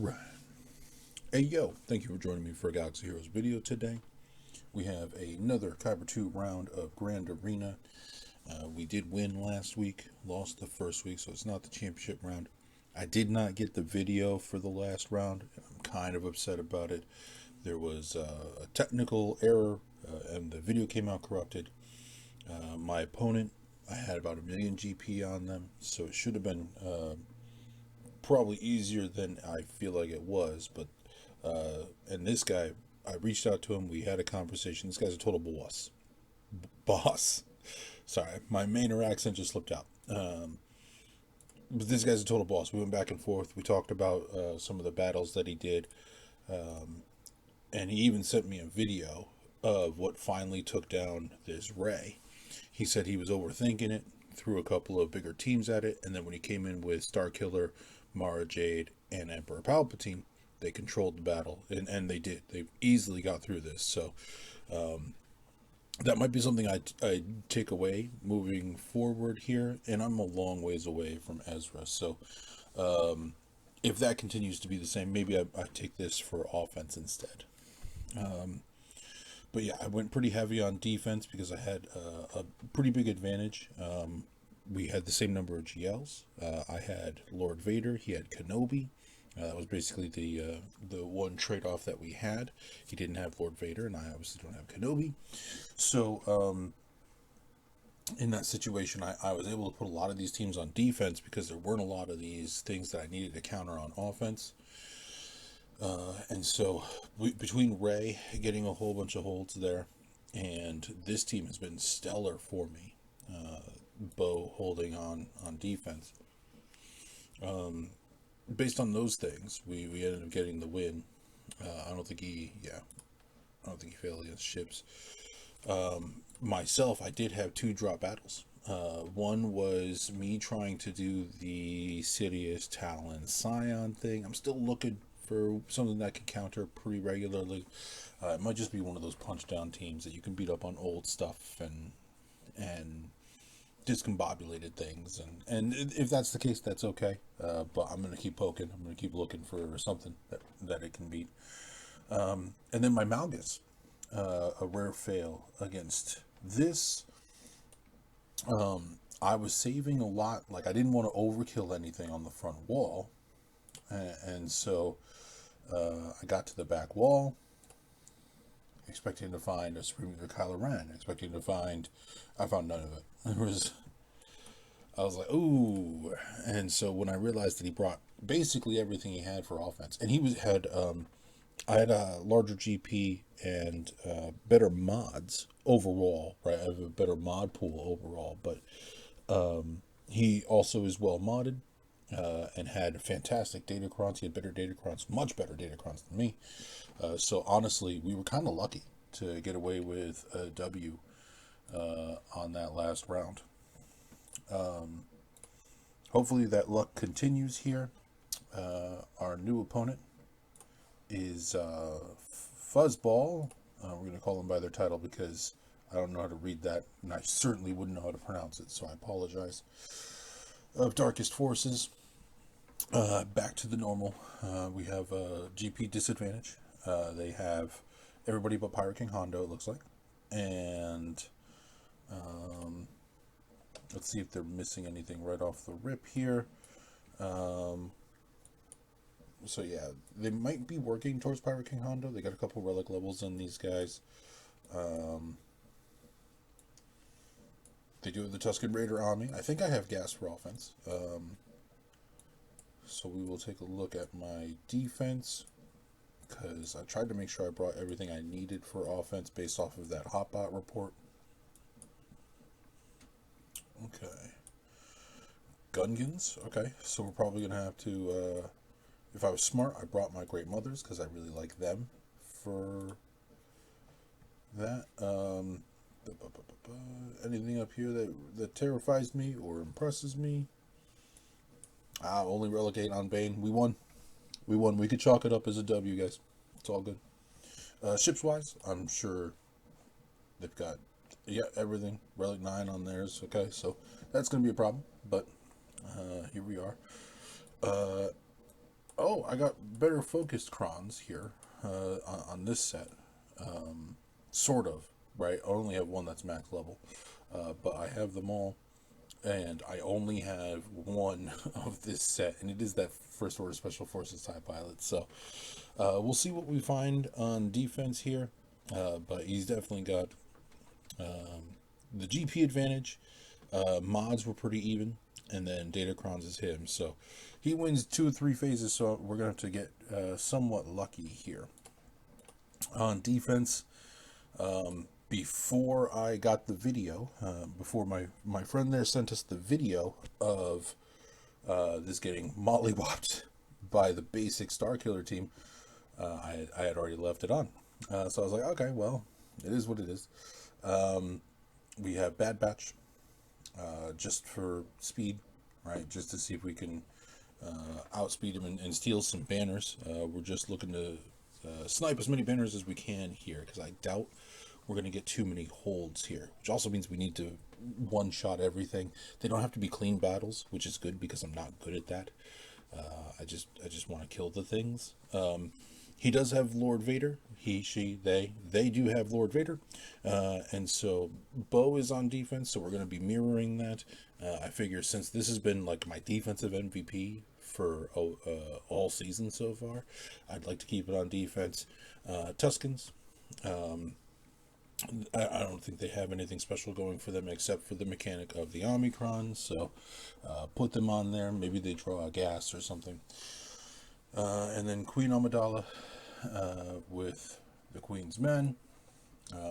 Alright. Hey yo, thank you for joining me for a Galaxy Heroes video today. We have another Kyber 2 round of Grand Arena. We did win last week, lost the first week, so it's not the championship round. I did not get the video for the last round. I'm kind of upset about it. There was a technical error and the video came out corrupted. My opponent, I had about 1 million GP on them, so it should have been probably easier than I feel like it was, but and this guy, I reached out to him, we had a conversation. This guy's a total boss. Sorry, my Mainer accent just slipped out. But this guy's a total boss. We went back and forth. We talked about some of the battles that he did, and he even sent me a video of what finally took down this Rey. He said he was overthinking it, threw a couple of bigger teams at it, and then when he came in with Starkiller, Mara Jade, and Emperor Palpatine, they controlled the battle, and they did. They easily got through this. So that might be something I take away moving forward here, and I'm a long ways away from Ezra. So if that continues to be the same, maybe I take this for offense instead. But yeah, I went pretty heavy on defense because I had a pretty big advantage. We had the same number of GLs. I had Lord Vader. He had Kenobi. That was basically the one trade-off that we had. He didn't have Lord Vader, and I obviously don't have Kenobi. So in that situation, I was able to put a lot of these teams on defense because there weren't a lot of these things that I needed to counter on offense. And so between Rey getting a whole bunch of holds there, and this team has been stellar for me. Bo holding on defense. Based on those things, we ended up getting the win. I don't think he failed against ships. Myself, I did have 2 drop battles. One was me trying to do the Sidious Talon Sion thing. I'm still looking for something that can counter pretty regularly. It might just be one of those punch down teams that you can beat up on old stuff and discombobulated things, and if that's the case, that's okay. But I'm gonna keep poking. I'm gonna keep looking for something that it can beat. And then my Malgus, a rare fail against this. I was saving a lot. Like, I didn't want to overkill anything on the front wall, and so I got to the back wall, expecting to find a Supreme Leader Kylo. I found none of it. I was like, ooh. And so when I realized that he brought basically everything he had for offense, and I had a larger GP and better mods overall, right? I have a better mod pool overall, but he also is well modded and had fantastic Datacrons. He had better Datacrons, much better Datacrons than me. So honestly, we were kind of lucky to get away with a W on that last round. Hopefully that luck continues here. Our new opponent is Fuzzball. We're going to call them by their title because I don't know how to read that, and I certainly wouldn't know how to pronounce it, so I apologize. Of Darkest Forces. Back to the normal. We have a GP disadvantage. They have everybody but Pirate King Hondo, it looks like. And let's see if they're missing anything right off the rip here. So yeah, they might be working towards Pirate King Hondo. They got a couple relic levels on these guys. They do have the Tusken Raider on me. I think I have gas for offense. So we will take a look at my defense, because I tried to make sure I brought everything I needed for offense based off of that Hotbot report. Okay. Gungans. Okay, so we're probably going to have to, if I was smart, I brought my Great Mothers, because I really like them for that. Anything up here that terrifies me or impresses me? Only relegate on Bane. We won. We could chalk it up as a W, guys. It's all good. Ships-wise, I'm sure they've got everything. Relic 9 on theirs. Okay, so that's going to be a problem. But here we are. Oh, So I got better focused crons here on this set. Sort of, right? I only have one that's max level. But I have them all. And I only have one of this set. And it is that First Order Special Forces TIE pilot. So we'll see what we find on defense here. But he's definitely got the GP advantage. Mods were pretty even. And then Datacron's is him. So he wins 2 or 3 phases. So we're going to have to get somewhat lucky here. On defense, before I got the video, before my friend there sent us the video of this getting mollywopped by the basic Starkiller team, I had already left it on. So I was like, okay, well, it is what it is. We have Bad Batch, just for speed, right? Just to see if we can outspeed him and steal some banners. We're just looking to snipe as many banners as we can here, because I doubt we're going to get too many holds here, which also means we need to one-shot everything. They don't have to be clean battles, which is good because I'm not good at that. I just want to kill the things. He does have Lord Vader. He, she, they do have Lord Vader. And so Bo is on defense, so we're going to be mirroring that. I figure since this has been like my defensive MVP for all season so far, I'd like to keep it on defense. Tuskens. I don't think they have anything special going for them except for the mechanic of the Omicron, so put them on there. Maybe they draw a gas or something. And then Queen Amidala with the Queen's Men.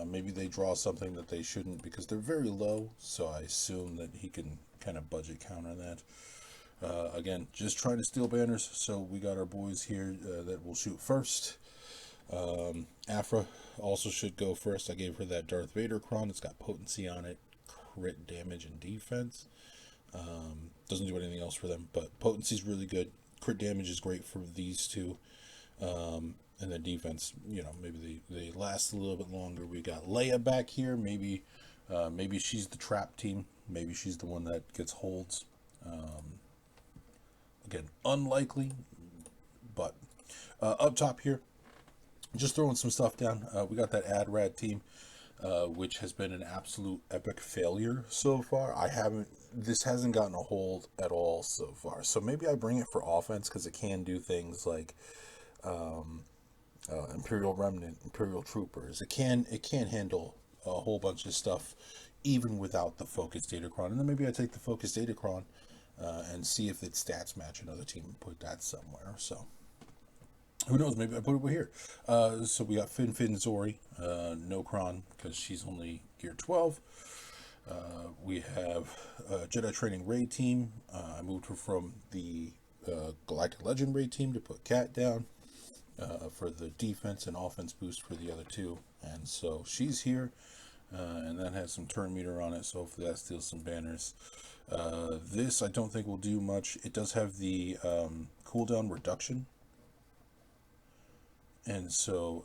Maybe they draw something that they shouldn't because they're very low, so I assume that he can kind of budget counter that. Again, just trying to steal banners, so we got our boys here that will shoot first. Afra also should go first. I gave her that Darth Vader cron. It's got potency on it, crit damage and defense. Doesn't do anything else for them, but potency is really good. Crit damage is great for these two. And then defense, maybe they last a little bit longer. We got Leia back here. Maybe she's the trap team. Maybe she's the one that gets holds. Again, unlikely, but up top here, just throwing some stuff down. We got that AdRad team, which has been an absolute epic failure so far. This hasn't gotten a hold at all so far. So maybe I bring it for offense because it can do things like Imperial Remnant, Imperial Troopers. It can handle a whole bunch of stuff even without the focused Datacron. And then maybe I take the focused Datacron and see if its stats match another team and put that somewhere. So who knows? Maybe I put it here. So we got Fin Zori, no cron because she's only gear 12. We have Jedi Training Raid team. I moved her from the Galactic Legend Raid team to put Cat down for the defense and offense boost for the other two. And so she's here, and that has some turn meter on it, so hopefully that steals some banners. This I don't think will do much. It does have the cooldown reduction. And so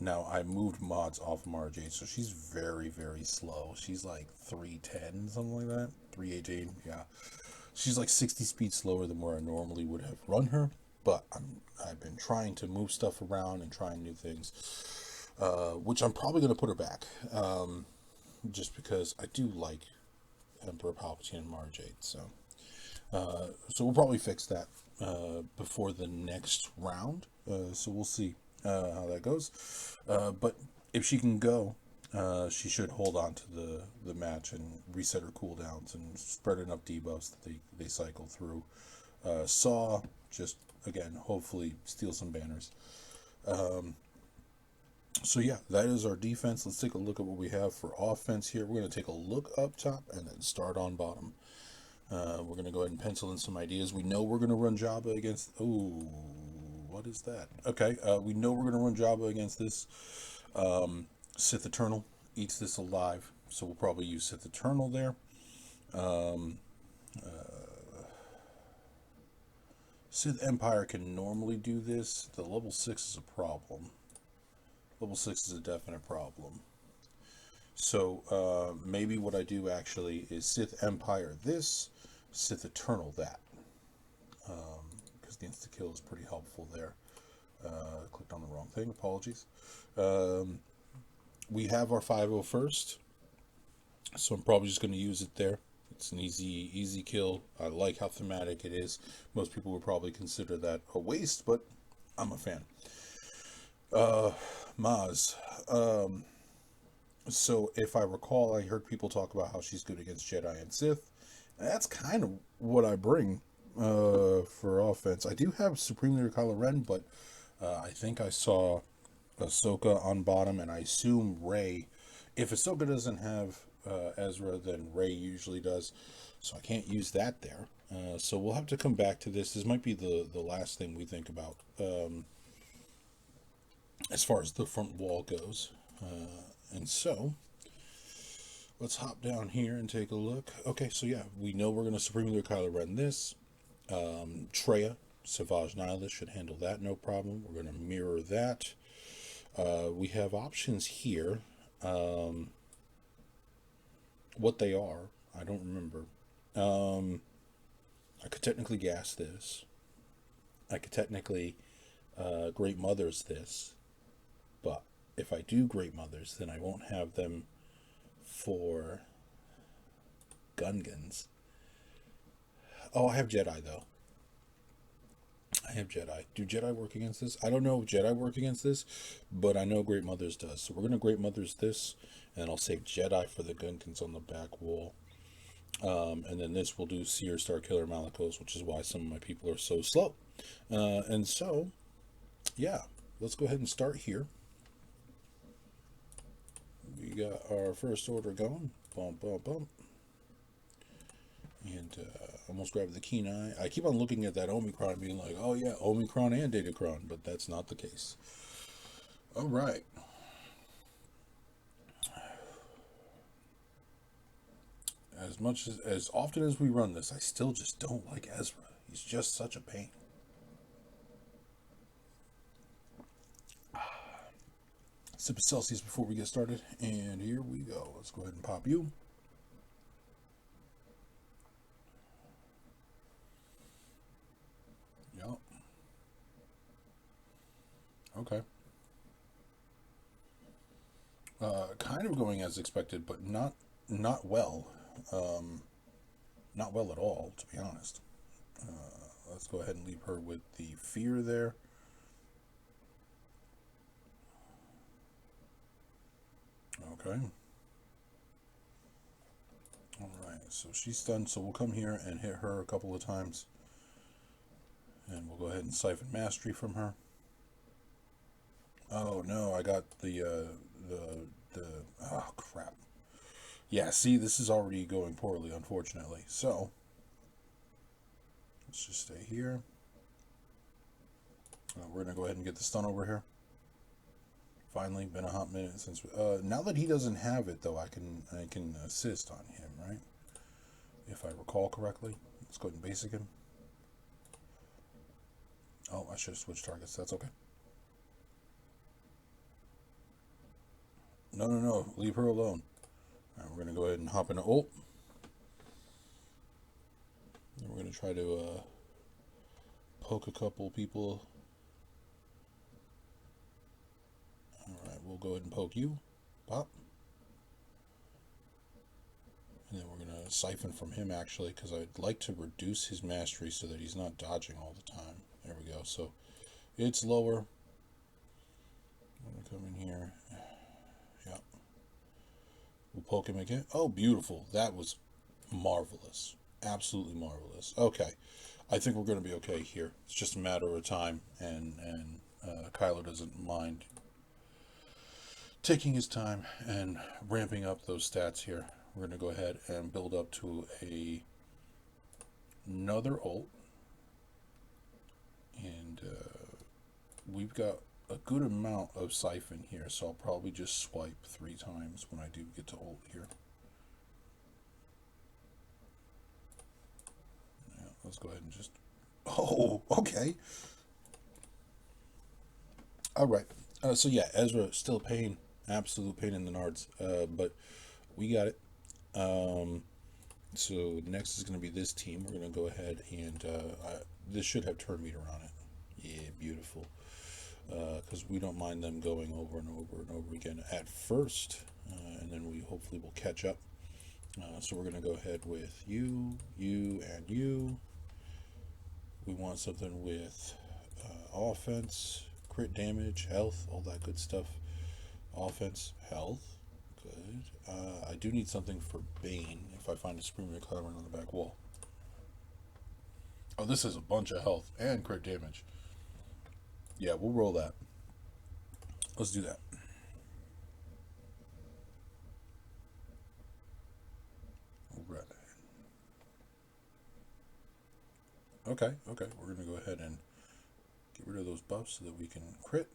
now I moved mods off of RJ, so she's very, very slow. She's like 310, something like that. 318, yeah. She's like 60 speed slower than where I normally would have run her. But I've been trying to move stuff around and trying new things, which I'm probably going to put her back, just because I do like Emperor Palpatine and Mara Jade. So we'll probably fix that before the next round. So we'll see how that goes. But if she can go, she should hold on to the match and reset her cooldowns and spread enough debuffs that they cycle through. Saw, just again, hopefully steal some banners. So yeah, that is our defense. Let's take a look at what we have for offense here. We're going to take a look up top and then start on bottom. We're going to go ahead and pencil in some ideas. We know we're going to run Jabba against... Ooh, what is that? Okay, we know we're going to run Jabba against this. Sith Eternal eats this alive, so we'll probably use Sith Eternal there. Sith Empire can normally do this. The level 6 is a problem. Level 6 is a definite problem. So maybe what I do actually is Sith Empire this, Sith Eternal that. kill is pretty helpful there. Clicked on the wrong thing, apologies. We have our 501st, so I'm probably just going to use it there. It's an easy kill. I like how thematic it is. Most people would probably consider that a waste, but I'm a fan. Maz. So if I recall, I heard people talk about how she's good against Jedi and Sith. That's kind of what I bring for offense. I do have Supreme Leader Kylo, but I think I saw Ahsoka on bottom, and I assume Rey. If Ahsoka doesn't have Ezra, then Rey usually does, so I can't use that there. So we'll have to come back to this. This might be the last thing we think about as far as the front wall goes. And so let's hop down here and take a look. Okay, so yeah, we know we're going to Supreme Leader Kylo Ren this. Traya, Savage Nihilist, should handle that no problem. We're going to mirror that. We have options here. What they are, I don't remember. I could technically gas this. I could technically Great Mothers this. But if I do Great Mothers, then I won't have them for Gungans. Oh, I have Jedi, though. I have Jedi. Do Jedi work against this? I don't know if Jedi work against this, but I know Great Mothers does. So we're going to Great Mothers this, and I'll save Jedi for the Gungans on the back wall. And then this will do Cere, Starkiller, Malicos, which is why some of my people are so slow. And so, yeah, let's go ahead and start here. We got our first order going. Bump, bump, bump. And almost grabbed the keen eye. I keep on looking at that Omicron and being like, oh yeah, Omicron and Datacron, but that's not the case. All right. As often as we run this, I still just don't like Ezra. He's just such a pain. Sip of Celsius before we get started, and here we go. Let's go ahead and pop you. Yep. Okay. Kind of going as expected, but not well. Not well at all, to be honest. Let's go ahead and leave her with the fear there. Okay. Alright, so she's stunned, so we'll come here and hit her a couple of times. And we'll go ahead and siphon mastery from her. Oh no, I got oh crap. Yeah, see, this is already going poorly, unfortunately. So, let's just stay here. We're going to go ahead and get the stun over here. Finally, been a hot minute since... now that he doesn't have it, though, I can assist on him, right? If I recall correctly. Let's go ahead and basic him. Oh, I should have switched targets. That's okay. No. Leave her alone. Alright, we're going to go ahead and hop into ult. And we're going to try to poke a couple people. Alright, we'll go ahead and poke you. Pop. And then we're going to siphon from him, actually, because I'd like to reduce his mastery so that he's not dodging all the time. There we go. So, it's lower. I'm going to come in here. Yep. We'll poke him again. Oh, beautiful. That was marvelous. Absolutely marvelous. Okay. I think we're going to be okay here. It's just a matter of time, and Kylo doesn't mind taking his time and ramping up those stats here. We're going to go ahead and build up to another ult. And we've got a good amount of siphon here, so I'll probably just swipe 3 times when I do get to ult here. Yeah, let's go ahead and just... Oh, okay. Alright. So yeah, Ezra, still pain. Absolute pain in the nards. But we got it. So next is going to be this team. We're going to go ahead and... this should have turn meter on it. Yeah, beautiful. Because we don't mind them going over and over and over again at first, and then we hopefully will catch up. So we're going to go ahead with you, and you. We want something with offense, crit damage, health, all that good stuff. Offense, health, good. I do need something for Bane if I find a Supreme Leader Kylo on the back wall. Oh, this is a bunch of health and crit damage. Yeah, we'll roll that. Let's do that. Right. Okay, we're going to go ahead and get rid of those buffs so that we can crit.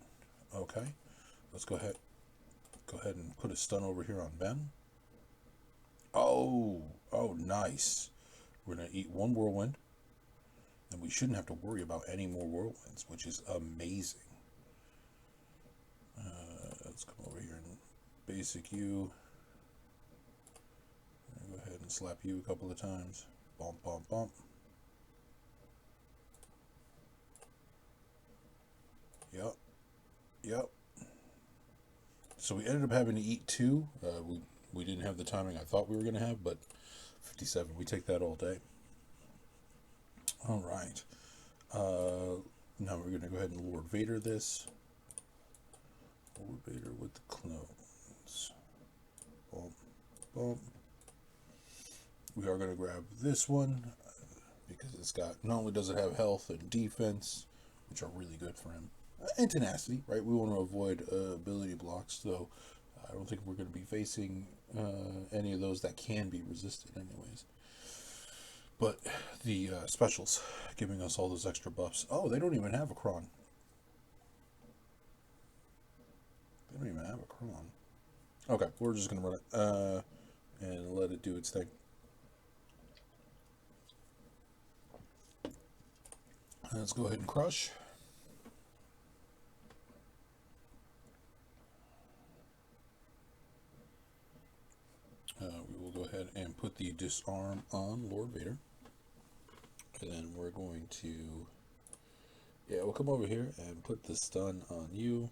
Okay, let's go ahead and put a stun over here on Ben. Oh, nice. We're going to eat one whirlwind, and we shouldn't have to worry about any more whirlwinds, which is amazing. Let's come over here and basic you. Go ahead and slap you a couple of times. Bump, bump, bump. Yep. So we ended up having to eat two. We didn't have the timing I thought we were going to have, but 57, we take that all day. All right. Now we're going to go ahead and Lord Vader this. Lord Vader with the clones. Bump, bump. We are going to grab this one because it's got, not only does it have health and defense, which are really good for him, and tenacity, right? We want to avoid ability blocks, so I don't think we're going to be facing any of those that can be resisted anyways. But the specials giving us all those extra buffs. Oh, they don't even have a cron. They don't even have a cron. Okay, we're just going to run it and let it do its thing. Let's go ahead and crush. We will go ahead and put the disarm on Lord Vader. And then we're going to, we'll come over here and put the stun on you.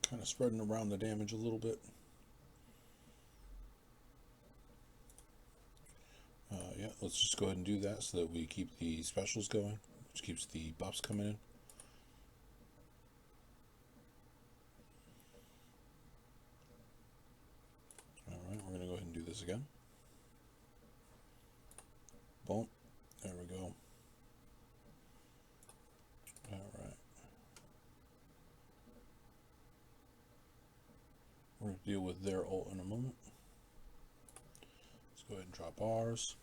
Kind of spreading around the damage a little bit. Let's just go ahead and do that so that we keep the specials going, which keeps the buffs coming in. Alright, we're going to go ahead and do this again. Boom. There we go. Alright. We're going to deal with their ult in a moment. Let's go ahead and drop ours.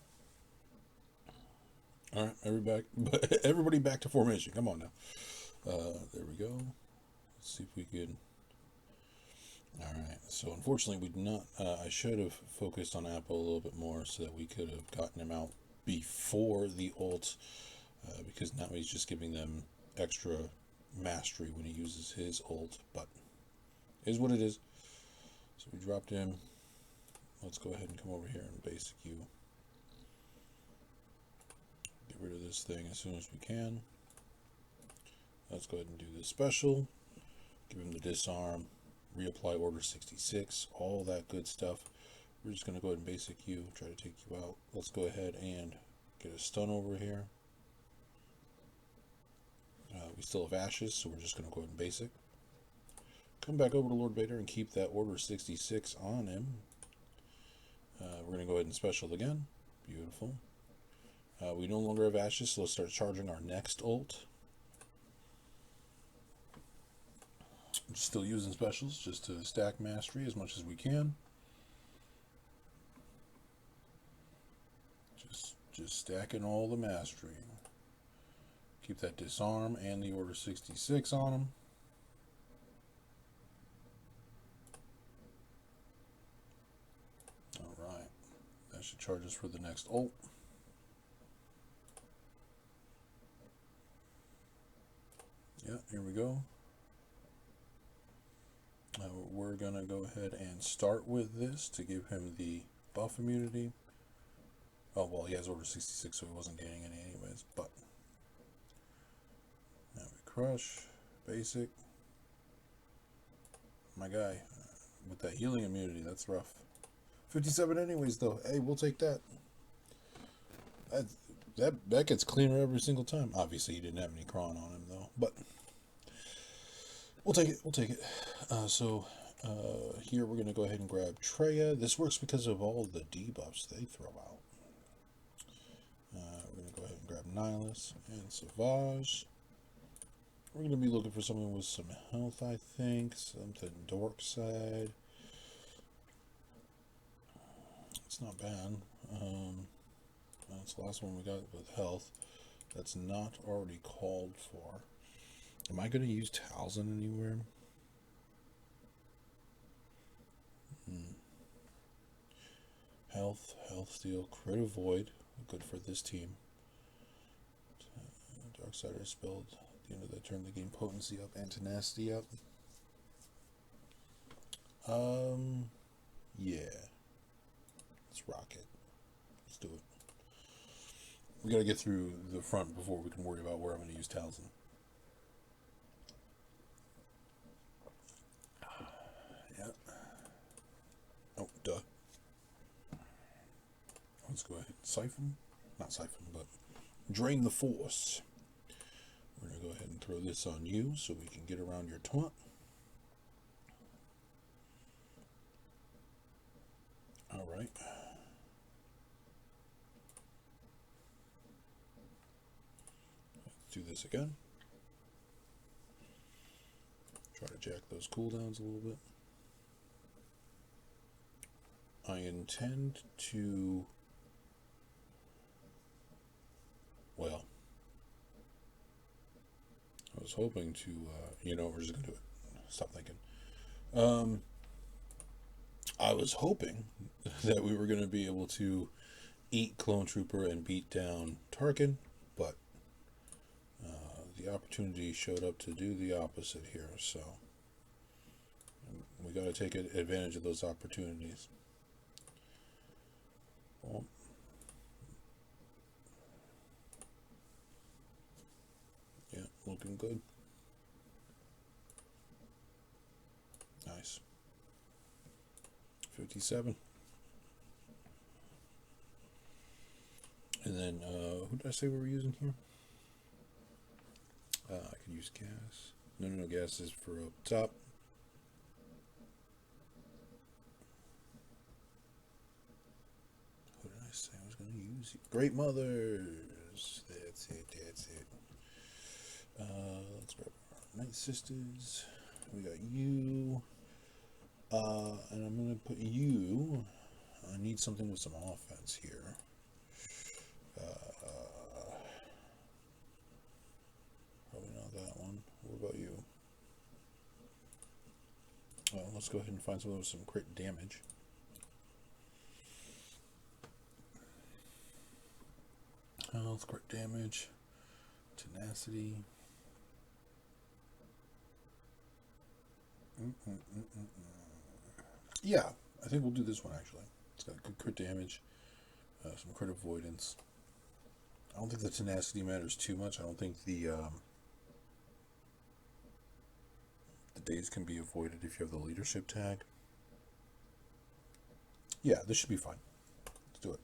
All right, everybody back to formation. Come on now. There we go. Let's see if we can. All right. So unfortunately, we did not. I should have focused on Apple a little bit more so that we could have gotten him out before the ult, because now he's just giving them extra mastery when he uses his ult. But it is what it is. So we dropped him. Let's go ahead and come over here and basic you. Get rid of this thing as soon as we can. Let's go ahead and do this special. Give him the disarm. Reapply Order 66. All that good stuff. We're just going to go ahead and basic you. Try to take you out. Let's go ahead and get a stun over here. We still have ashes, so we're just going to go ahead and basic. Come back over to Lord Vader and keep that Order 66 on him. We're going to go ahead and special again. Beautiful. We no longer have ashes, so let's start charging our next ult. Still using specials just to stack mastery as much as we can. Just stacking all the mastery. Keep that disarm and the Order 66 on him. Alright. That should charge us for the next ult. Yeah, here we go. We're going to go ahead and start with this to give him the buff immunity. Oh, well, he has Order 66, so he wasn't getting any anyways, but... Now we crush, basic. My guy, with that healing immunity, that's rough. 57 anyways, though. Hey, we'll take that. That gets cleaner every single time. Obviously, he didn't have any cron on him, though, but... We'll take it. We'll take it. Here we're going to go ahead and grab Traya. This works because of all the debuffs they throw out. We're going to go ahead and grab Nihilus and Savage. We're going to be looking for someone with some health, I think. Something dork side. It's not bad. That's the last one we got with health. That's not already called for. Am I going to use Talzin anywhere? Health steal, crit avoid. Good for this team. Darksider spelled at the end of the turn. They gain potency up and tenacity up. Yeah. Let's rock it. Let's do it. We got to get through the front before we can worry about where I'm going to use Talzin. Oh, duh. Let's go ahead and siphon. Not siphon, but drain the force. We're going to go ahead and throw this on you so we can get around your taunt. Alright. Let's do this again. Try to jack those cooldowns a little bit. I intend to, well, I was hoping to, we're just going to do it. Stop thinking. I was hoping that we were going to be able to eat Clone Trooper and beat down Tarkin, but the opportunity showed up to do the opposite here, so we got to take advantage of those opportunities. Well, yeah, looking good. Nice. 57. And then, who did I say we were using here? I could use gas. No, gas is for up top. Who did I say I was going to use? Great Mothers. That's it. Let's grab our Night Sisters. We got you. And I'm going to put you. I need something with some offense here. Probably not that one. What about you? Well, let's go ahead and find something with some crit damage. Health, crit damage, tenacity. Yeah, I think we'll do this one actually. It's got good crit damage, some crit avoidance. I don't think the tenacity matters too much. I don't think the days can be avoided if you have the leadership tag. Yeah, this should be fine. Let's do it.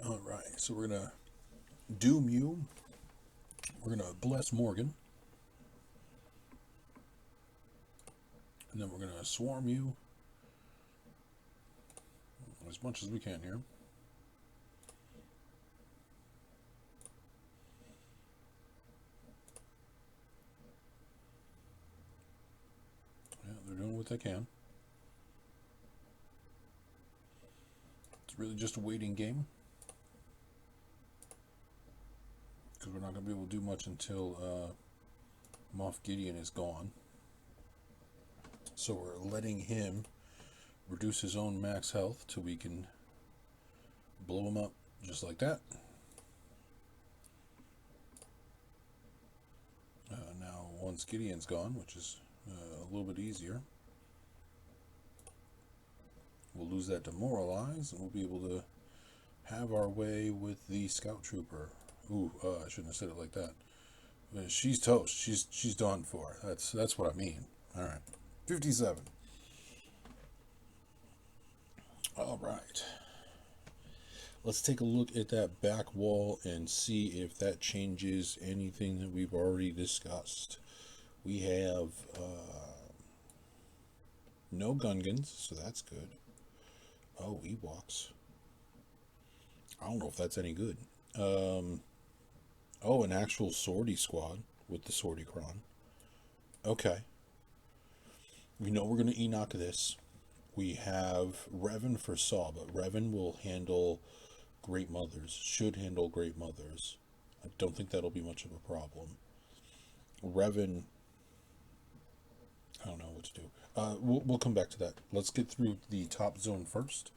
Alright, so we're going to doom you. We're going to bless Morgan. And then we're going to swarm you as much as we can here. Yeah, they're doing what they can. It's really just a waiting game, because we're not going to be able to do much until Moff Gideon is gone. So we're letting him reduce his own max health till we can blow him up just like that. once Gideon's gone, which is a little bit easier. We'll lose that demoralize, and we'll be able to have our way with the Scout Trooper. Ooh, I shouldn't have said it like that. She's toast. She's done for. That's what I mean. All right, 57. All right. Let's take a look at that back wall and see if that changes anything that we've already discussed. We have no Gungans, so that's good. Oh, Ewoks. I don't know if that's any good. Oh, an actual sortie squad with the Sorticron. Okay. We know we're going to Enoch this. We have Revan for Saw, but Revan will handle Great Mothers. Should handle Great Mothers. I don't think that'll be much of a problem. Revan, I don't know what to do. We'll come back to that. Let's get through the top zone first.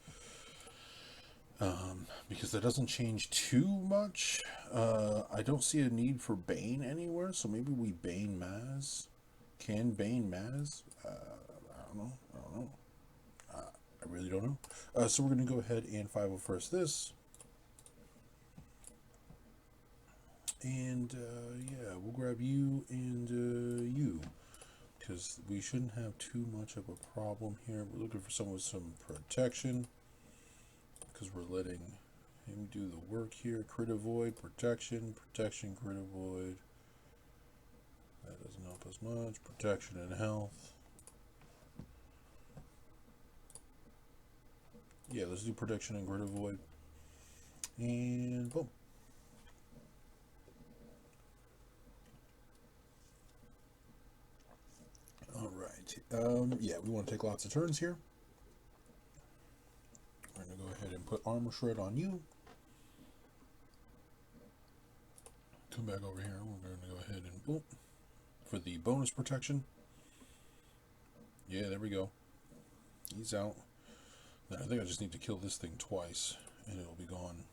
Because that doesn't change too much. I don't see a need for Bane anywhere, so maybe we Bane Maz. Can Bane Maz? I don't know. I really don't know. So we're going to go ahead and 501st this. And, yeah, we'll grab you and you. Because we shouldn't have too much of a problem here. We're looking for someone with some protection. Because we're letting him do the work here. Crit avoid, protection, crit avoid. That doesn't help us much. Protection and health. Yeah, let's do protection and crit avoid. And boom. Alright. Yeah, we want to take lots of turns here. We're going to go ahead and put Armor Shred on you. Come back over here. We're going to go ahead and boom. For the bonus protection. Yeah, there we go. He's out. Then I think I just need to kill this thing twice, and it'll be gone.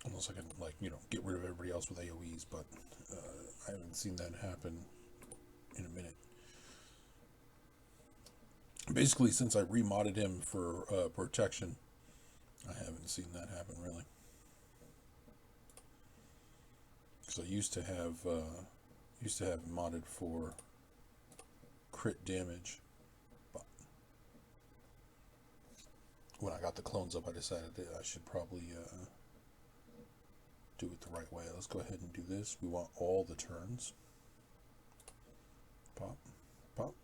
Unless I can, like, get rid of everybody else with AoEs, but I haven't seen that happen in a minute. Basically, since I remodded him for protection, I haven't seen that happen, really. Because I used to have modded for crit damage, but when I got the clones up, I decided that I should probably do it the right way. Let's go ahead and do this. We want all the turns. Pop, pop.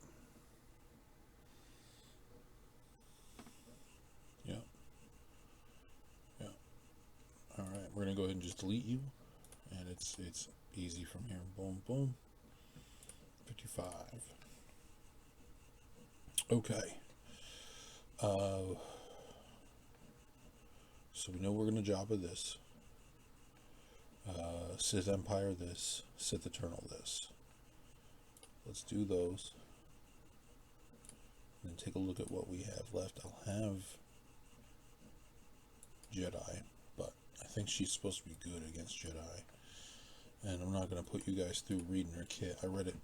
Yeah. Yeah. All right, we're gonna go ahead and just delete you, and it's easy from here. Boom, boom. 55. Okay. So we know we're gonna Jabba this. Sith Empire this, Sith Eternal this. Let's do those. And then take a look at what we have left. I'll have Jedi, but I think she's supposed to be good against Jedi. And I'm not going to put you guys through reading her kit. I read it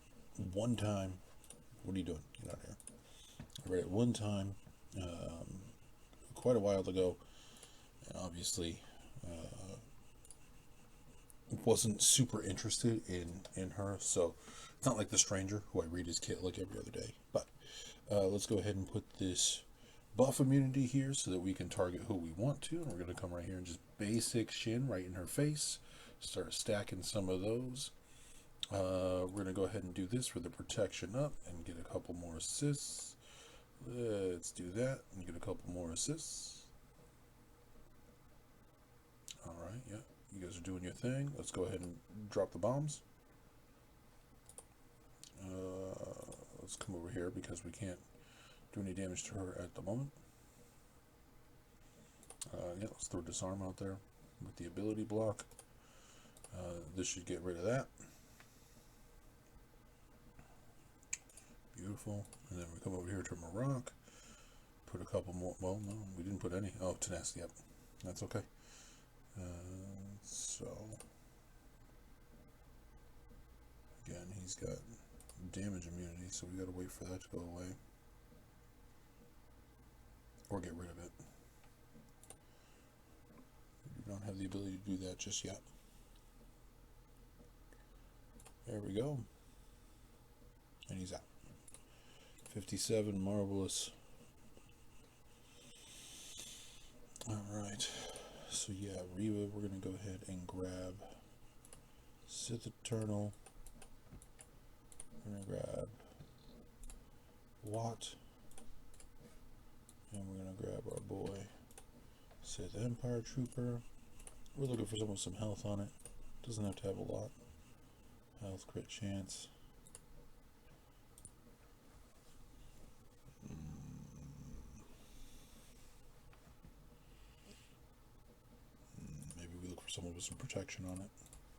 one time. What are you doing? Get out of here. I read it one time, quite a while ago, and obviously wasn't super interested in her, so it's not like The Stranger, who I read his kit like every other day. But let's go ahead and put this buff immunity here so that we can target who we want to, and we're going to come right here and just basic shin right in her face, start stacking some of those. We're going to go ahead and do this for the protection up and get a couple more assists. Let's do that and get a couple more assists. Alright, yeah, you guys are doing your thing. Let's go ahead and drop the bombs. Let's come over here because we can't do any damage to her at the moment. Yeah, let's throw disarm out there with the ability block. This should get rid of that. Beautiful. And then we come over here to Marok. Put a couple more. Well, no, we didn't put any. Oh, tenacity. Yep. That's okay. So he's got damage immunity, so we gotta wait for that to go away. Or get rid of it. We don't have the ability to do that just yet. There we go. And he's out. 57, marvelous. Alright. So yeah, Reva, we're going to go ahead and grab Sith Eternal. We're going to grab Watt. And we're going to grab our boy Sith Empire Trooper. We're looking for someone with some health on it. Doesn't have to have a lot. Health, crit chance. Maybe we look for someone with some protection on it,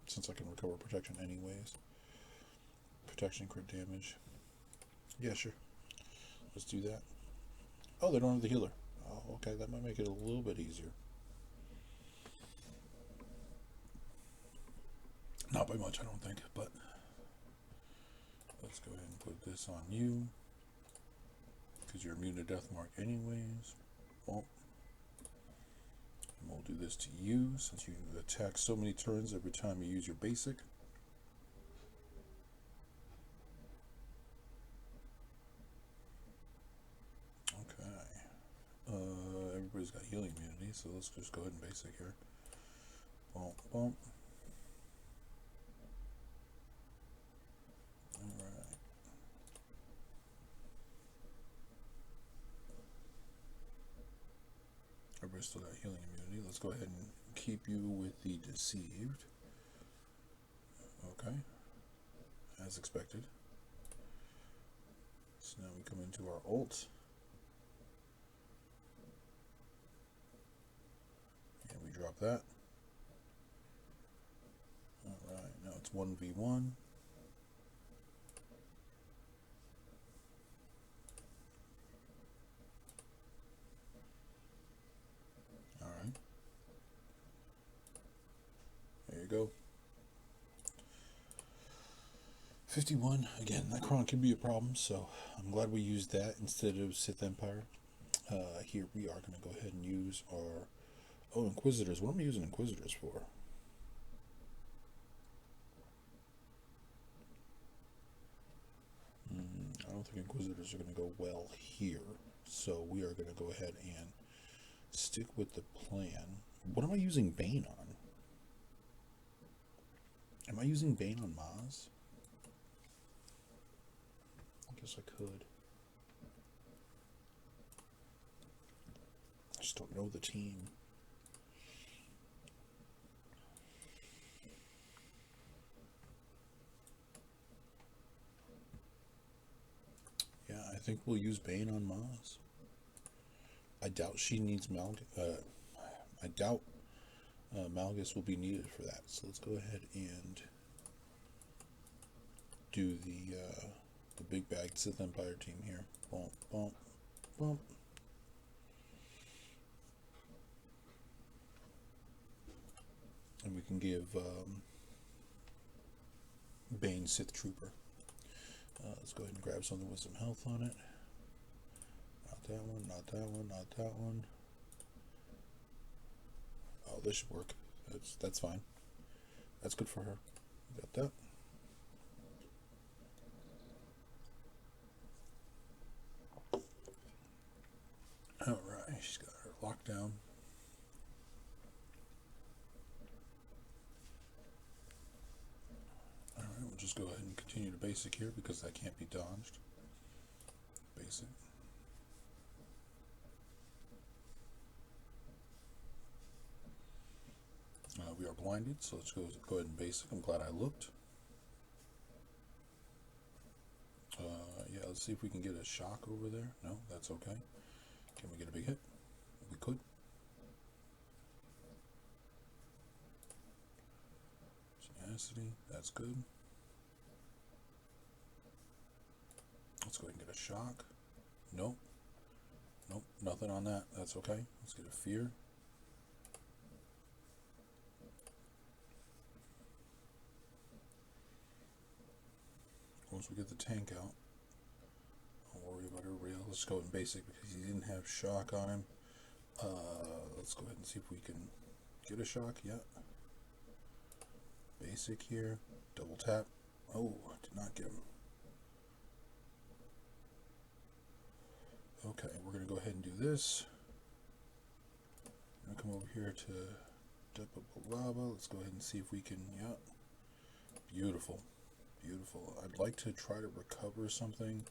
since I can recover protection anyways. Protection, crit damage. Yeah, sure. Let's do that. Oh, they don't have the healer. Oh, okay, that might make it a little bit easier. Not by much, I don't think, but let's go ahead and put this on you, because you're immune to death mark anyways. Well, and we'll do this to you, since you attack so many turns every time you use your basic. Okay. Everybody's got healing immunity, so let's just go ahead and basic here. Bump, bump. Alright. Everybody's still got healing immunity. Let's go ahead and keep you with the deceived. Okay. As expected. So now we come into our ult. And we drop that. Alright, now it's 1v1. Alright. There you go. 51. Again, that Kron could be a problem, so I'm glad we used that instead of Sith Empire. Here we are going to go ahead and use our... Oh, Inquisitors. What am I using Inquisitors for? I don't think Inquisitors are going to go well here. So we are going to go ahead and stick with the plan. What am I using Bane on? Am I using Bane on Maz? I guess I could. I just don't know the team. Yeah, I think we'll use Bane on Maz. I doubt she needs I doubt Malgus will be needed for that. So let's go ahead and do the big bag Sith Empire team here. Bump, bump, bump. And we can give Bane Sith Trooper. Let's go ahead and grab something with some health on it. Not that one, not that one, not that one. Oh, this should work. That's fine. That's good for her. Got that. Alright, she's got her lockdown. Alright, we'll just go ahead and continue to basic here because that can't be dodged. Basic. We are blinded, so let's go ahead and basic. I'm glad I looked. Yeah, let's see if we can get a shock over there. No, that's okay. Can we get a big hit? We could. Tenacity, that's good. Let's go ahead and get a shock. Nope. Nope, nothing on that. That's okay. Let's get a fear. once we get the tank out. Don't worry about everybody else. Let's go in basic because he didn't have shock on him. Let's go ahead and see if we can get a shock yet. Basic here. Double tap. Oh, I did not get him. Okay, we're going to go ahead and do this. I'm going to come over here to Lava. Let's go ahead and see if we can, yeah. Beautiful. Beautiful. I'd like to try to recover something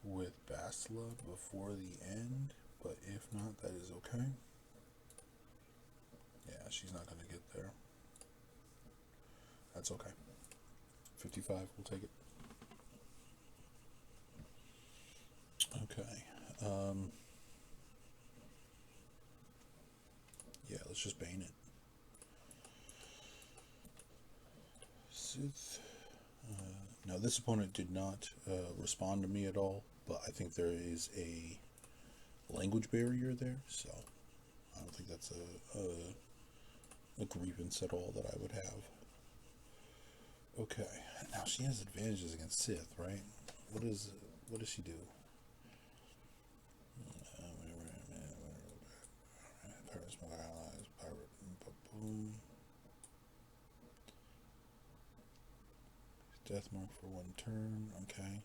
with Bastila before the end, but if not, that is okay. Yeah, she's not going to get there. That's okay. 55, we'll take it. Okay. Yeah, let's just Bane it. Sith. Now, this opponent did not respond to me at all, but I think there is a language barrier there, so I don't think that's a grievance at all that I would have. Okay, now she has advantages against Sith, right? What does she do? Death mark for one turn, okay.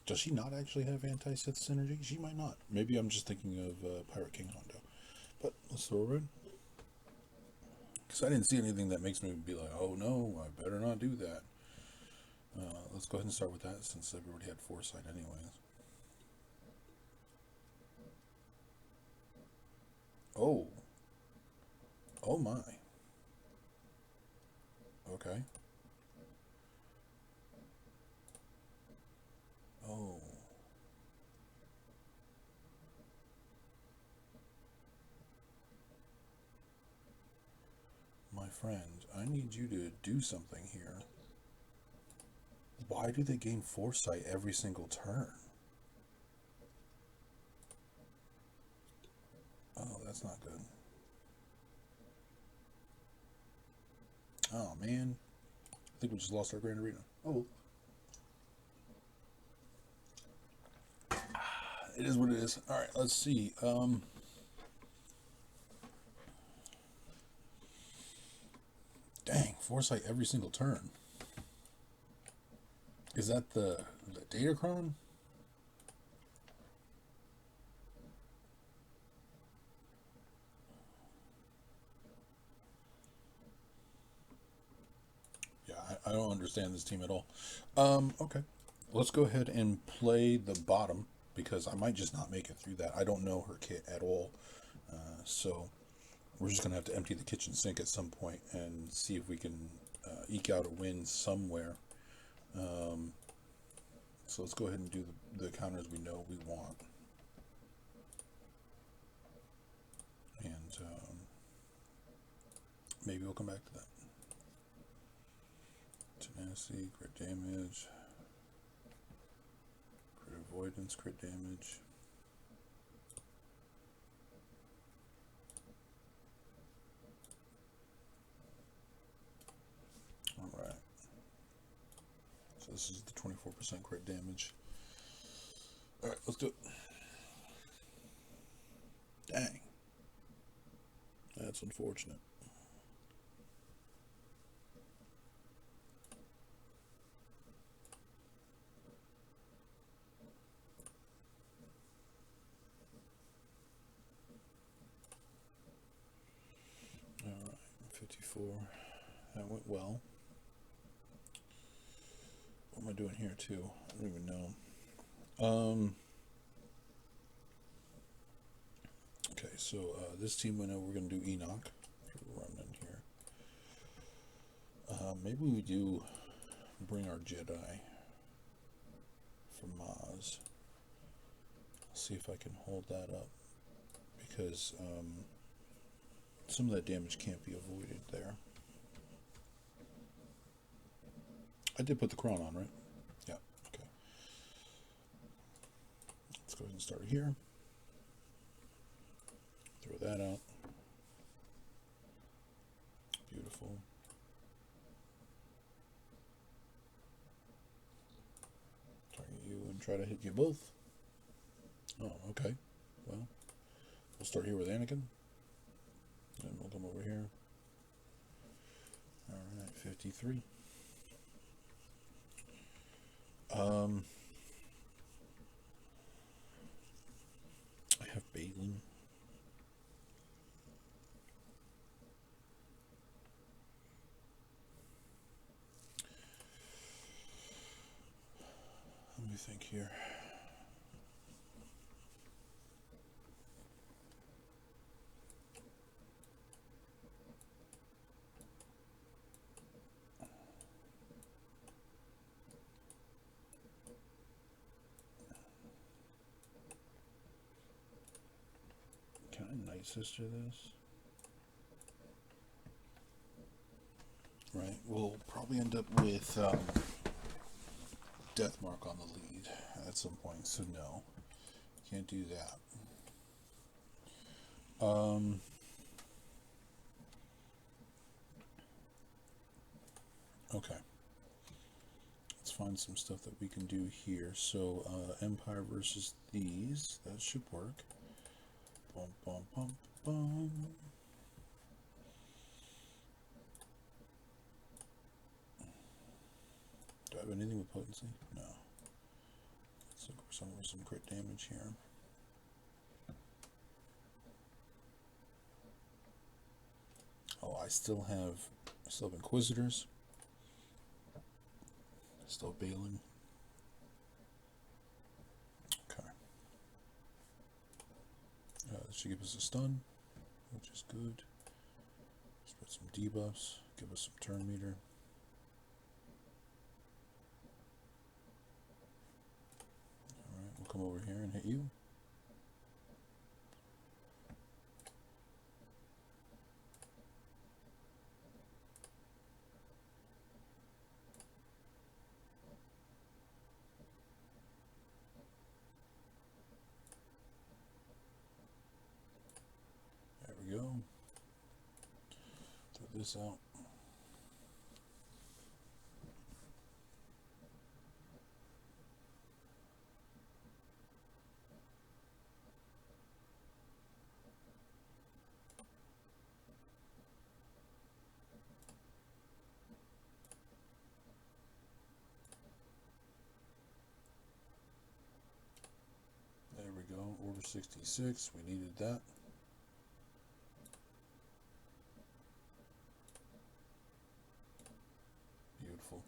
Does she not actually have anti-Sith synergy? She might not. Maybe I'm just thinking of Pirate King Hondo. But let's throw her in. Because I didn't see anything that makes me be like, oh no, I better not do that. Let's go ahead and start with that since everybody had foresight anyways. Oh. Oh my. Okay. Oh. My friend, I need you to do something here. Why do they gain foresight every single turn? Oh, that's not good. Oh, man. I think we just lost our Grand Arena. Oh. It is what it is. Alright, let's see. Dang, foresight every single turn. Is that the Datacron? Yeah, I don't understand this team at all. Okay. Let's go ahead and play the bottom because I might just not make it through that. I don't know her kit at all. So we're just going to have to empty the kitchen sink at some point and see if we can eke out a win somewhere. So let's go ahead and do the counters we know we want. And maybe we'll come back to that. Tenacity, crit damage, crit avoidance, crit damage. Alright. So this is the 24% crit damage. Alright, let's do it. Dang. That's unfortunate. Alright, 54. That went well. What am I doing here too? I don't even know. Okay, so this team we know we're going to do Enoch. Run in here. Maybe we do bring our Jedi for Maz. See if I can hold that up because some of that damage can't be avoided there. I did put the crown on, right? Yeah, okay. Let's go ahead and start here. Throw that out. Beautiful. Target you and try to hit you both. Oh, okay. Well, we'll start here with Anakin. Then we'll come over here. Alright, 53. I have Baylan. Let me think here. Can I Night Sister this? Right, we'll probably end up with Death Mark on the lead at some point, so no, can't do that. Okay, let's find some stuff that we can do here. So Empire versus these, that should work. Bum, bum, bum, bum. Do I have anything with potency? No. Let's look for somewhere with some crit damage here. Oh, I still have Inquisitors. Still have Baylan. Okay. This should give us a stun, which is good. Spread some debuffs. Give us some turn meter. Alright, we'll come over here and hit you. Go. Throw this out. There we go. Order 66. We needed that. Beautiful.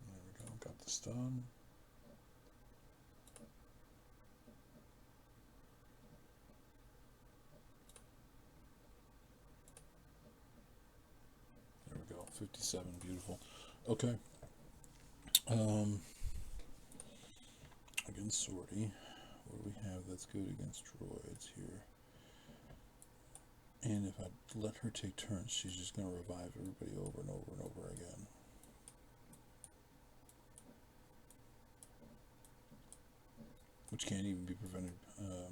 There we go, got the stun. There we go, 57, beautiful. Okay. Against Sortie, what do we have that's good against droids here? And if I let her take turns, she's just going to revive everybody over and over and over again. Which can't even be prevented. I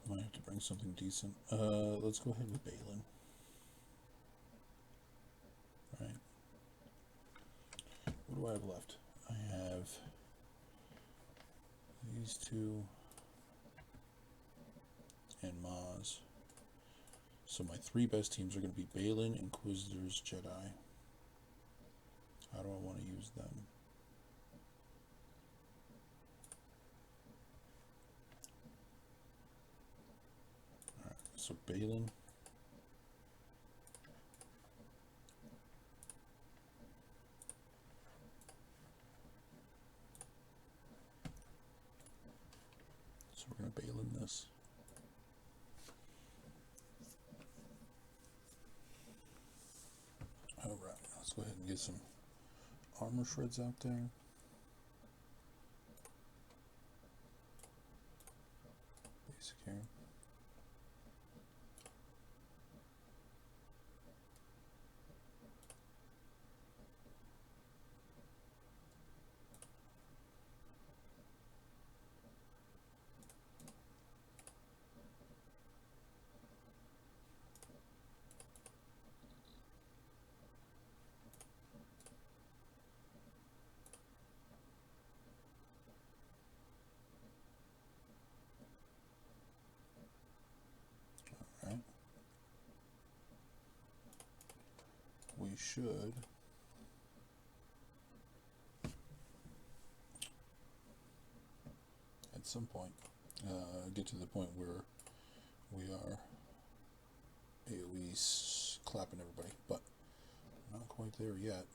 might have to bring something decent. Let's go ahead with Baylan. Right. What do I have left? I have these two and Maz. So my three best teams are going to be Baylan, Inquisitors, Jedi. How do I want to use them? Alright, so Baylan. So we're going to Baylan this. Alright, let's go ahead and get some armor shreds out there. we should at some point get to the point where we are AoE clapping everybody, but not quite there yet.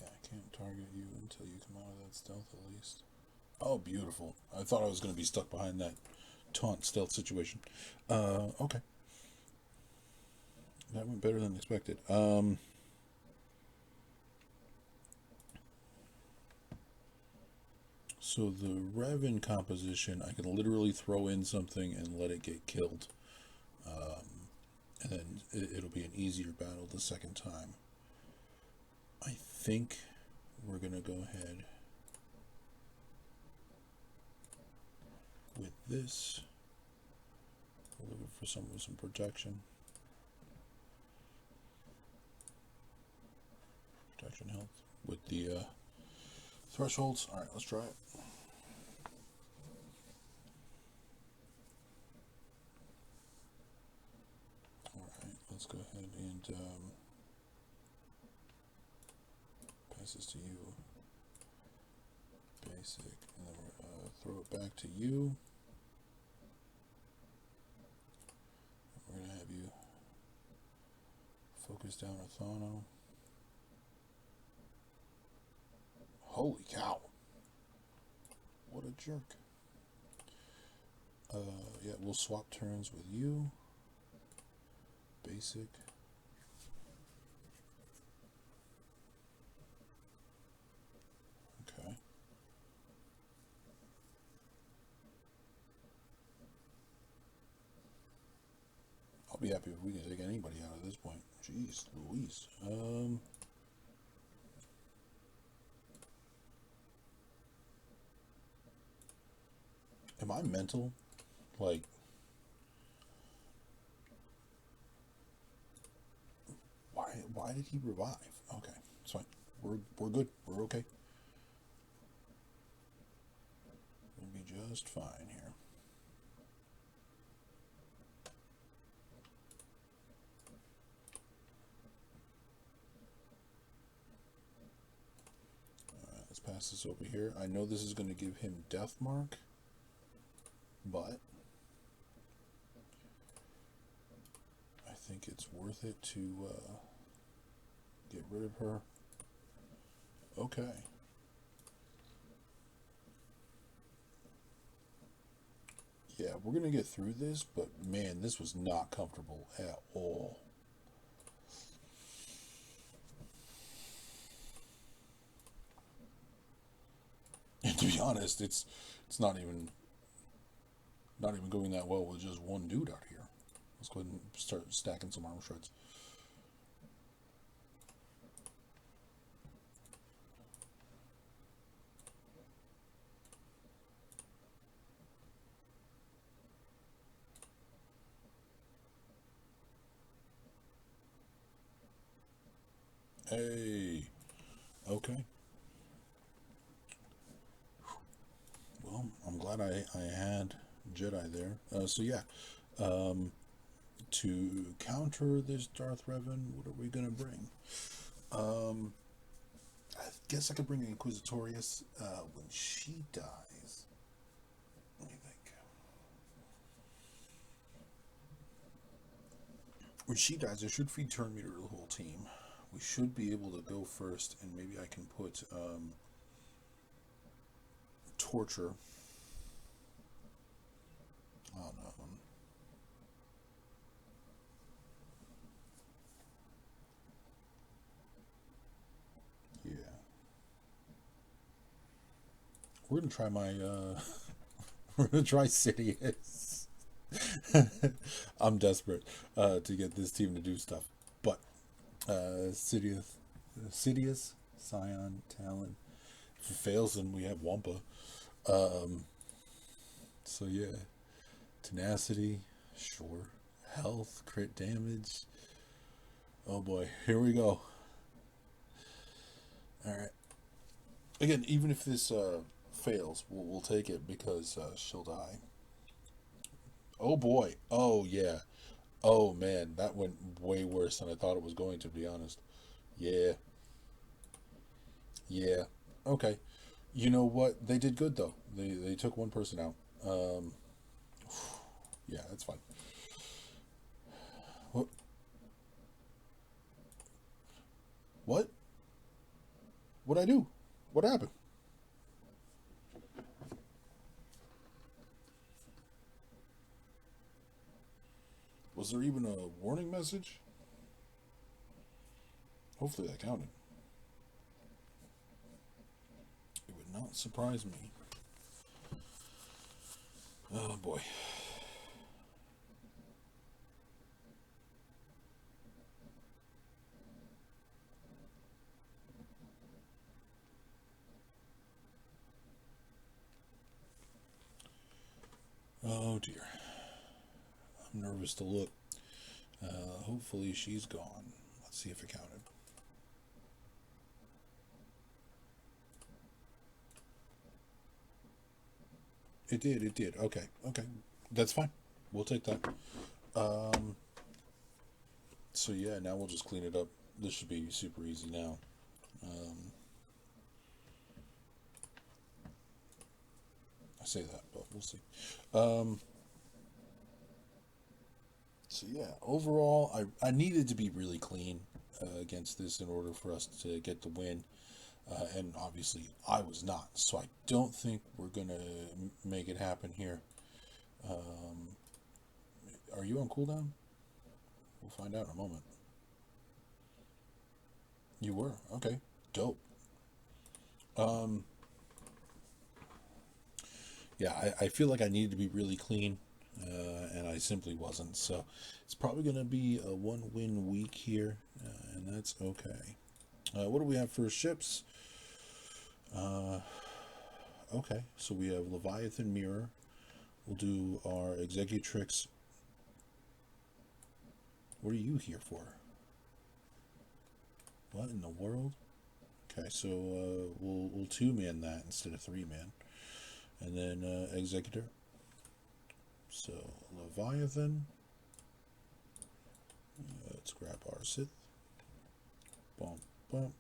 Yeah, I can't target you until you come out of that stealth at least. Oh, beautiful. I thought I was going to be stuck behind that taunt stealth situation. Okay. That went better than expected. So the Revan composition, I can literally throw in something and let it get killed. And then it'll be an easier battle the second time. I think we're going to go ahead with this. We're looking for some with some protection. Protection health with the thresholds. Alright, let's try it. Alright, let's go ahead and pass this to you. Basic. And then we're throw it back to you. We're going to have you focus down Athano. Holy cow. What a jerk. Yeah, we'll swap turns with you. Basic. Okay. I'll be happy if we can take anybody out at this point. Jeez Louise. Am I mental? Like, why did he revive? Okay, it's fine. We're good. We're okay. We'll be just fine here. Let's pass this over here. I know this is going to give him death mark, but I think it's worth it to get rid of her. Okay. Yeah, we're going to get through this, but man, this was not comfortable at all. And to be honest, it's not even going that well with just one dude out here. Let's go ahead and start stacking some armor shreds. Hey, okay. Well, I'm glad I had Jedi there. So yeah, to counter this Darth Revan, what are we gonna bring? I guess I could bring Inquisitorius when she dies. What do you think? When she dies, I should feed turn meter to the whole team. We should be able to go first, and maybe I can put torture. Oh no. Yeah. We're gonna try my we're gonna try Sidious. I'm desperate to get this team to do stuff. But Sidious, Sion, Talon. If it fails, then we have Wampa. So yeah, tenacity, sure. Health, crit damage. Oh boy, here we go. All right. Again, even if this fails, we'll take it because she'll die. Oh boy. Oh yeah. Oh man, that went way worse than I thought it was going to be honest. Yeah. Yeah. Okay. You know what? They did good though. They took one person out. Um, yeah, that's fine. What? What? What'd I do? What happened? Was there even a warning message? Hopefully that counted. It would not surprise me. Oh boy. Oh dear. I'm nervous to look. Hopefully she's gone. Let's see if it counted. It did, it did. Okay, okay. That's fine. We'll take that. Um, so yeah, now we'll just clean it up. This should be super easy now. Um, I say that, but we'll see. Um, so yeah, overall, I needed to be really clean against this in order for us to get the win. And obviously, I was not. So I don't think we're going to make it happen here. Um, are you on cooldown? We'll find out in a moment. You were? Okay. Dope. Um, yeah, I feel like I needed to be really clean, and I simply wasn't. So it's probably going to be a one-win week here, and that's okay. What do we have for ships? Uh, okay, so we have Leviathan Mirror. We'll do our Executrix. What are you here for? What in the world? Okay, so we'll two-man that instead of three-man. And then Executor. So Leviathan. Let's grab our Sith. Bump, bump.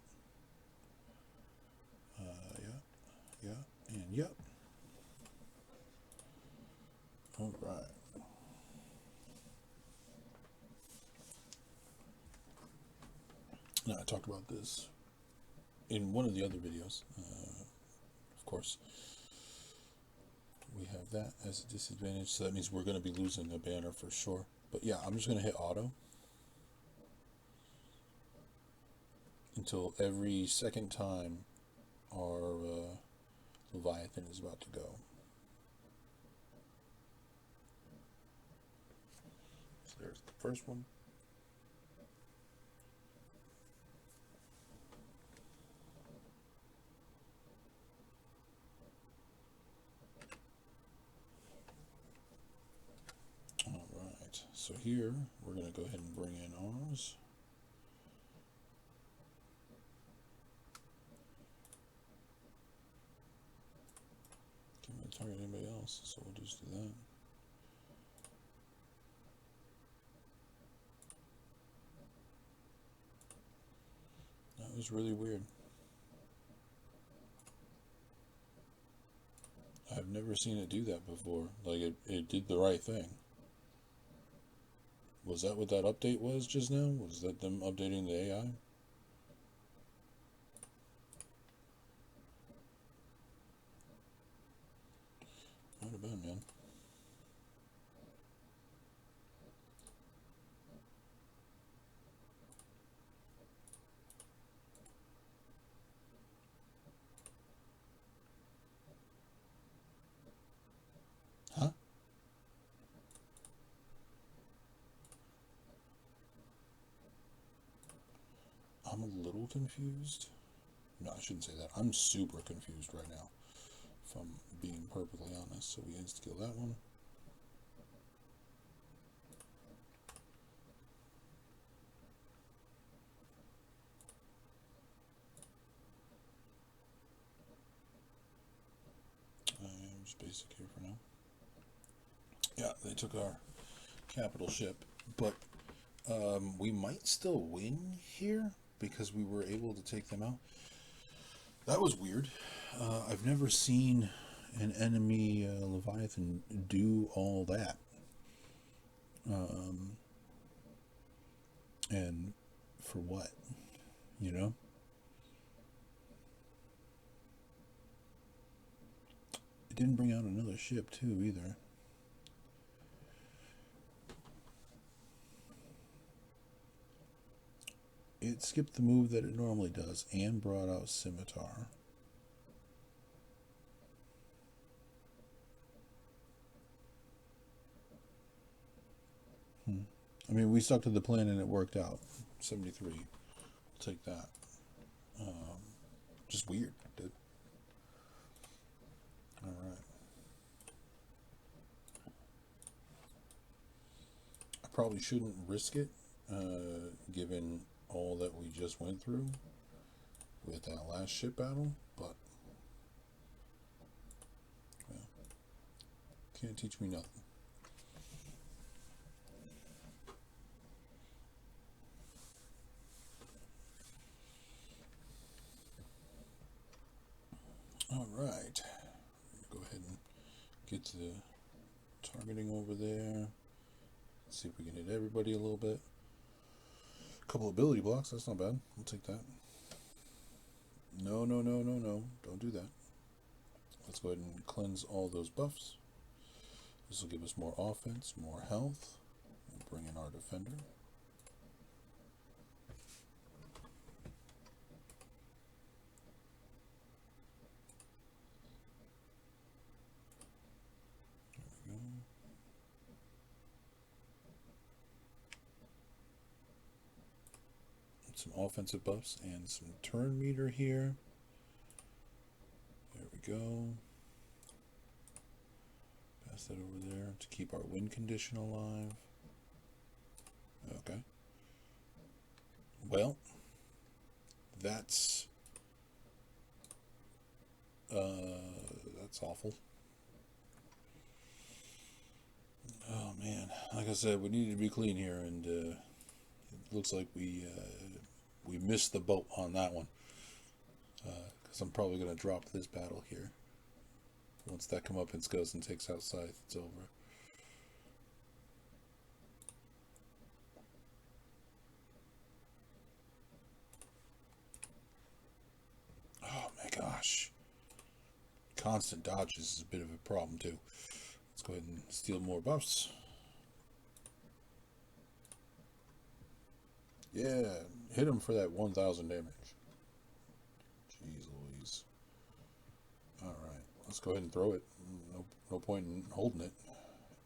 Yeah, and yep. All right. Now I talked about this in one of the other videos. Of course, we have that as a disadvantage, so that means we're going to be losing a banner for sure. But yeah, I'm just going to hit auto until every second time our Leviathan is about to go. So there's the first one. Alright, so here we're going to go ahead and bring in ours. Can't target anybody else, so we'll just do that. That was really weird. I've never seen it do that before. Like, it did the right thing. Was that what that update was just now? Was that them updating the AI? Might have been, man. Huh? I'm a little confused. No, I shouldn't say that. I'm super confused right now, if I'm being perfectly honest. So we insta-kill that one. Yeah, they took our capital ship, but we might still win here because we were able to take them out. That was weird. I've never seen an enemy Leviathan do all that. And for what? You know? It didn't bring out another ship, too, either. It skipped the move that it normally does and brought out Scimitar. I mean, we stuck to the plan and it worked out. 73. We'll take that. Just weird, dude. Alright. I probably shouldn't risk it, given all that we just went through with that last ship battle, but well, can't teach me nothing. All right, go ahead and get to the targeting over there. See if we can hit everybody a little bit. A couple ability blocks, that's not bad. We'll take that. No, don't do that. Let's go ahead and cleanse all those buffs. This will give us more offense, more health. We'll bring in our defender. Some offensive buffs and some turn meter here. There we go. Pass that over there to keep our win condition alive. Okay. Well, that's awful. Oh man, like I said, we needed to be clean here, and it looks like we missed the boat on that one, because I'm probably going to drop this battle here. Once that comeuppance goes and takes out Scythe, it's over. Oh my gosh. Constant dodges is a bit of a problem too. Let's go ahead and steal more buffs. Yeah, hit him for that 1,000 damage. Jeez Louise. Alright, let's go ahead and throw it. No point in holding it.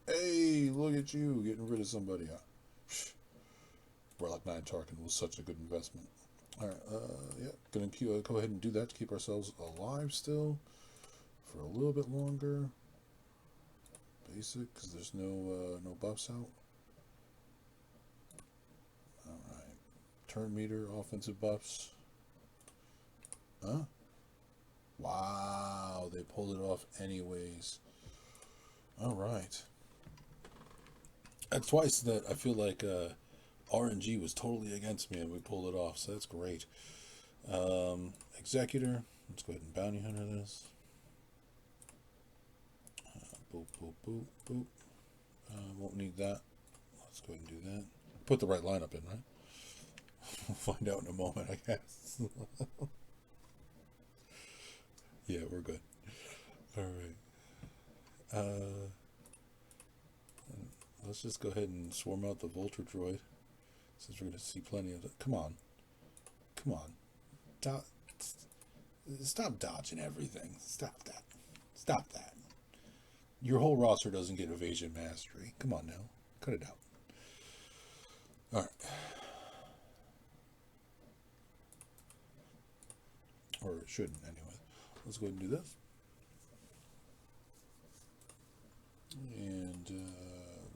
Hey, look at you, getting rid of somebody. Warlock 9 Tarkin was such a good investment. Alright, yeah, gonna go ahead and do that to keep ourselves alive still for a little bit longer. Basic, because there's no buffs out. Alright, turn meter, offensive buffs. Huh? Wow, they pulled it off anyways. Alright. That's twice that I feel like RNG was totally against me and we pulled it off, so that's great. Executor, let's go ahead and bounty hunter this. Boop, boop, boop, boop. Won't need that. Let's go ahead and do that. Put the right lineup in, right? We'll find out in a moment, I guess. Yeah, we're good. Alright. Let's just go ahead and swarm out the Vulture Droid, since we're going to see plenty of it. Come on. Come on. Stop dodging everything. Stop that. Stop that. Your whole roster doesn't get evasion mastery. Come on now. Cut it out. Alright. Or it shouldn't, anyway. Let's go ahead and do this. And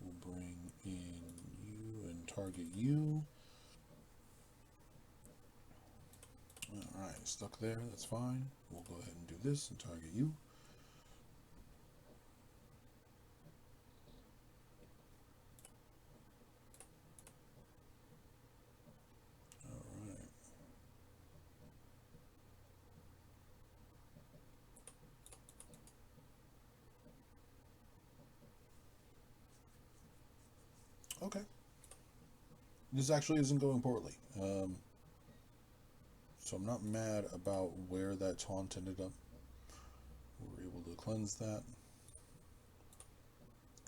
we'll bring in you and target you. Alright, stuck there. That's fine. We'll go ahead and do this and target you. Okay. This actually isn't going poorly. So I'm not mad about where that taunt ended up. We were able to cleanse that.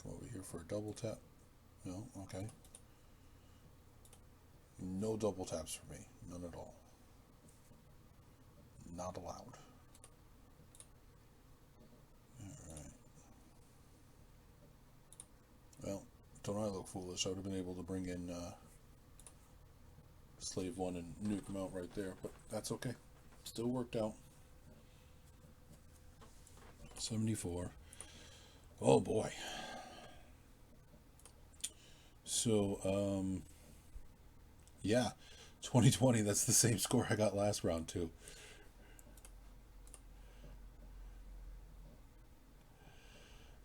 Come over here for a double tap. No, okay. No double taps for me. None at all. Not allowed. Alright. Well, don't I look foolish? I would have been able to bring in Slave 1 and nuke him out right there, but that's okay. Still worked out. 74. Oh boy. So, yeah, 2020, that's the same score I got last round, too.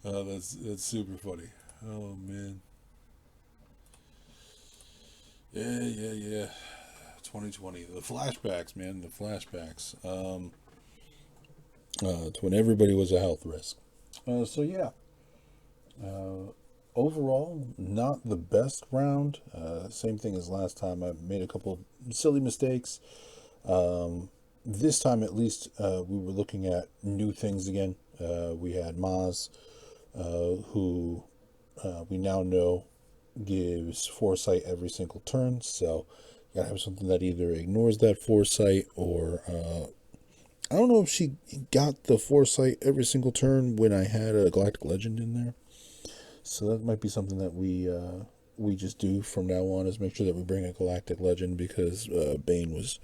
Oh, that's super funny. Oh, man. Yeah. 2020. The flashbacks, man. The flashbacks. It's when everybody was a health risk. So, yeah. Overall, not the best round. Same thing as last time. I made a couple silly mistakes. This time, at least, we were looking at new things again. We had Maz, who we now know gives foresight every single turn. So you gotta have something that either ignores that foresight or I don't know if she got the foresight every single turn when I had a Galactic Legend in there. So that might be something that we just do from now on, is make sure that we bring a Galactic Legend, because Bane was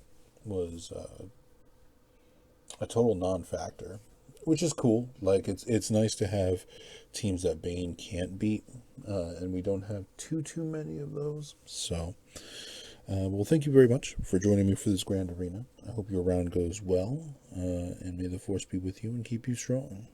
a total non-factor, which is cool. Like, it's nice to have teams that Bane can't beat, and we don't have too many of those. So, well, thank you very much for joining me for this Grand Arena. I hope your round goes well, and may the Force be with you and keep you strong.